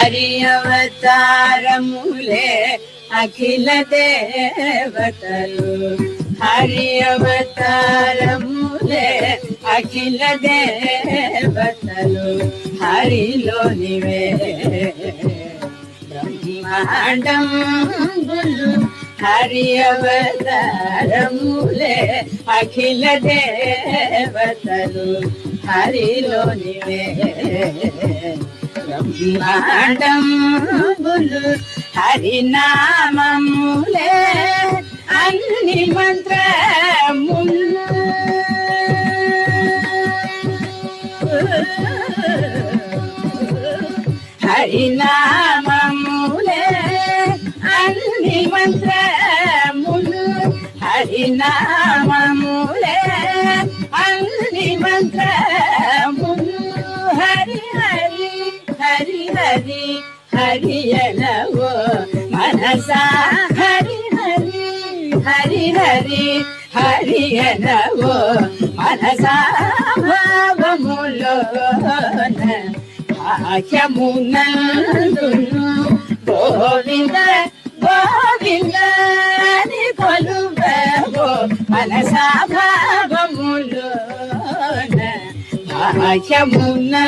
హరి అవతారములే అఖిల దేవతలు, హరి అవతారములే అఖిల దేవతలు, హరిలోనివే బ్రహ్మాండంబులు, హరి అవతారములే అఖిల దేవతలు, హరిలోనివే బ్రహ్మాండంబులు, హరినామములే అన్ని మంత్రములు, హరినామములే అన్ని మంత్రములు, హరినామములే అన్ని మంత్రములు, హరి హరి హరి హరి హరి ఎలవో మనసా, హరి హరి హరి హరి హరి ఎలవో మనసా, భావములోన భాగ్యమునందును గోవింద గోవింద అని కొలువవో మనసా, భావములోన భాగ్యమునందును.